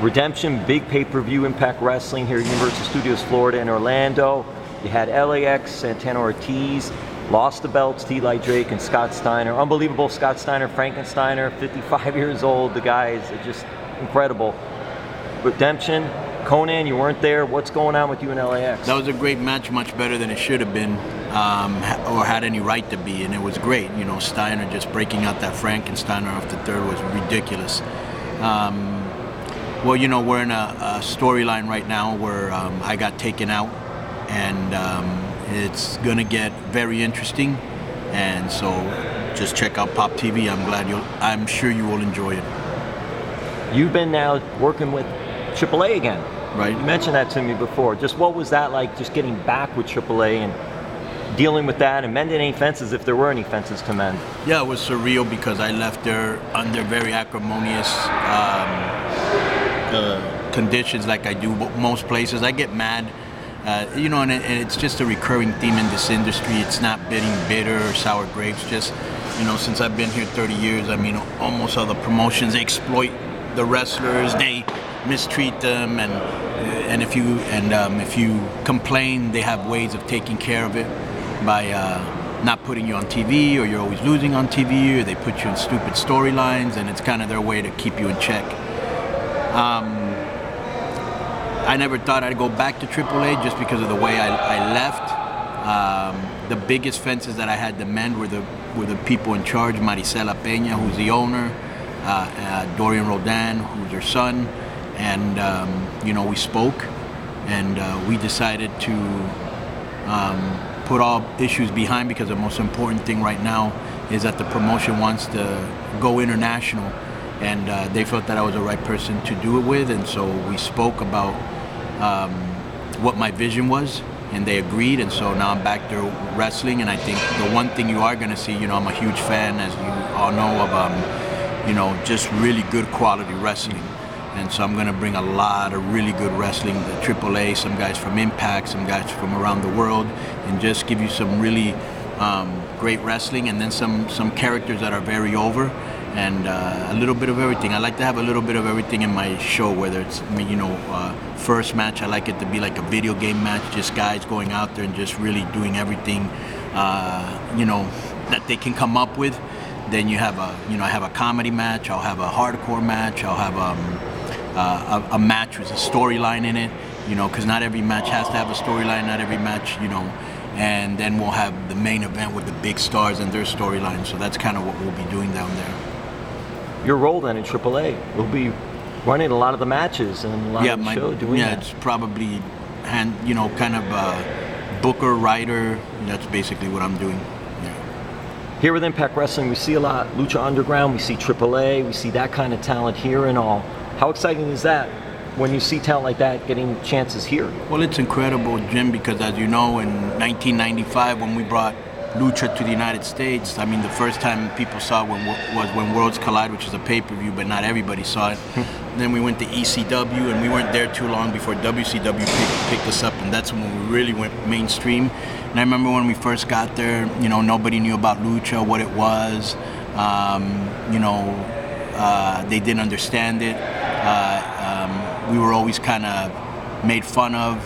Redemption, big pay-per-view Impact Wrestling here at Universal Studios Florida in Orlando. You had LAX, Santana Ortiz, lost the belts, T.J. Drake and Scott Steiner. Unbelievable Scott Steiner, Frankensteiner, 55 years old. The guy is just incredible. Redemption, Konnan, you weren't there. What's going on with you and LAX? That was a great match, much better than it should have been, or had any right to be, and it was great. You know, Steiner just breaking out that Frankensteiner off the third was ridiculous. Well, you know, we're in a storyline right now where I got taken out, and it's gonna get very interesting. And so, just check out Pop TV. I'm sure you will enjoy it. You've been now working with AAA again. Right. You mentioned that to me before. Just what was that like, just getting back with AAA and dealing with that and mending any fences if there were any fences to mend? Yeah, it was surreal because I left there under very acrimonious conditions like I do most places. I get mad, you know, and it's just a recurring theme in this industry. It's not getting bitter or sour grapes. Just, you know, since I've been here 30 years, I mean, almost all the promotions, they exploit the wrestlers, they mistreat them, and if you complain, they have ways of taking care of it by not putting you on TV, or you're always losing on TV, or they put you in stupid storylines, and it's kind of their way to keep you in check. I never thought I'd go back to AAA just because of the way I left. The biggest fences that I had to mend were the people in charge, Maricela Peña, who's the owner, Dorian Rodan, who's her son, and you know, we spoke, and we decided to put all issues behind, because the most important thing right now is that the promotion wants to go international, and they felt that I was the right person to do it with, and so we spoke about what my vision was, and they agreed, and so now I'm back there wrestling. And I think the one thing you are going to see, you know, I'm a huge fan, as you all know, of you know, just really good quality wrestling. And so I'm going to bring a lot of really good wrestling to AAA, some guys from Impact, some guys from around the world, and just give you some really great wrestling, and then some characters that are very over, and a little bit of everything. I like to have a little bit of everything in my show, whether it's, you know, first match, I like it to be like a video game match, just guys going out there and just really doing everything, you know, that they can come up with. Then you have I have a comedy match, I'll have a hardcore match, I'll have a match with a storyline in it, you know, because not every match has to have a storyline, not every match, you know, and then we'll have the main event with the big stars and their storyline. So that's kind of what we'll be doing down there. Your role then in AAA will be running a lot of the matches and a lot of the show, doing that. It's probably, you know, kind of booker, writer. That's basically what I'm doing. Here with Impact Wrestling, we see a lot Lucha Underground, we see AAA, we see that kind of talent here and all. How exciting is that when you see talent like that getting chances here? Well, it's incredible, Jim, because as you know, in 1995, when we brought Lucha to the United States, I mean, the first time people saw it was when Worlds Collide, which is a pay-per-view, but not everybody saw it. Then we went to ECW, and we weren't there too long before WCW picked us up, and that's when we really went mainstream. And I remember when we first got there, you know, nobody knew about Lucha, what it was. You know, they didn't understand it. We were always kind of made fun of.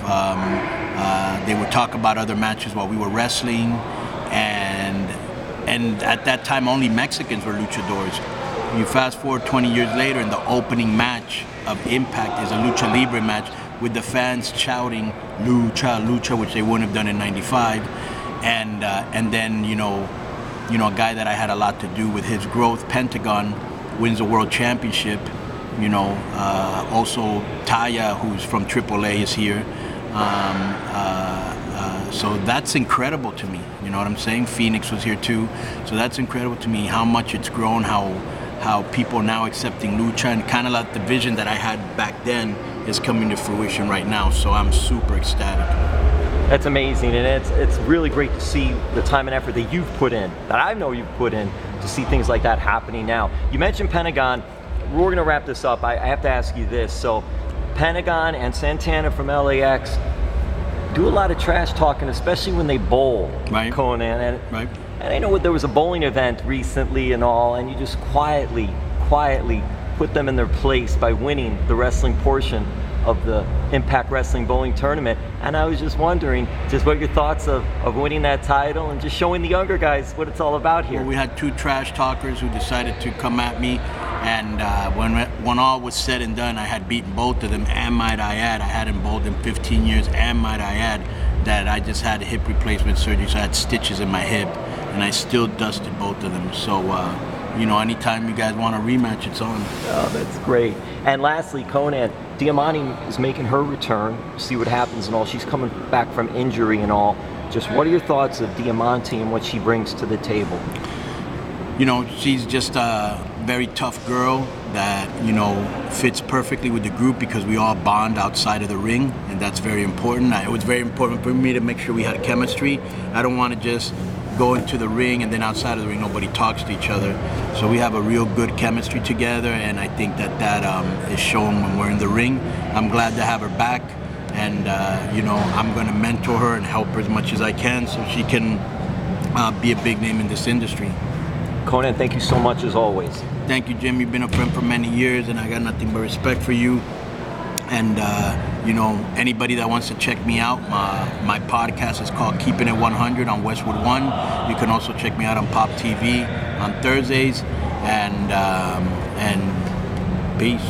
They would talk about other matches while we were wrestling, and at that time only Mexicans were luchadors. You fast forward 20 years later, and the opening match of Impact is a Lucha Libre match with the fans shouting "Lucha, Lucha," which they wouldn't have done in '95, and then you know, a guy that I had a lot to do with his growth, Pentagon, wins the World Championship. You know, also Taya, who's from AAA, is here. So that's incredible to me. You know what I'm saying? Phoenix was here too. So that's incredible to me, how much it's grown, how people are now accepting Lucha, and kind of like the vision that I had back then is coming to fruition right now. So I'm super ecstatic. That's amazing, and it's really great to see the time and effort that you've put in, that I know you've put in, to see things like that happening now. You mentioned Pentagon. We're going to wrap this up. I have to ask you this. So Pentagon and Santana from LAX do a lot of trash talking, especially when they bowl, right. Konnan. Right. And I know there was a bowling event recently and all, and you just quietly put them in their place by winning the wrestling portion of the Impact Wrestling Bowling Tournament. And I was just wondering just what your thoughts of winning that title and just showing the younger guys what it's all about here. Well, we had two trash talkers who decided to come at me, and when all was said and done, I had beaten both of them, and might I add, I hadn't bowled in 15 years, and might I add that I just had a hip replacement surgery, so I had stitches in my hip, and I still dusted both of them. So, you know, anytime you guys want a rematch, it's on. Oh, that's great. And lastly, Konnan, Diamante is making her return. See what happens and all. She's coming back from injury and all. Just what are your thoughts of Diamante and what she brings to the table? You know, she's just a very tough girl that, you know, fits perfectly with the group because we all bond outside of the ring, and that's very important. It was very important for me to make sure we had chemistry. I don't want to just go into the ring and then outside of the ring nobody talks to each other. So we have a real good chemistry together, and I think that is shown when we're in the ring. I'm glad to have her back, and you know, I'm going to mentor her and help her as much as I can so she can be a big name in this industry. Konnan, thank you so much as always. Thank you, Jim. You've been a friend for many years, and I got nothing but respect for you. And you know, anybody that wants to check me out, my podcast is called Keeping It 100 on Westwood One. You can also check me out on Pop TV on Thursdays, and peace.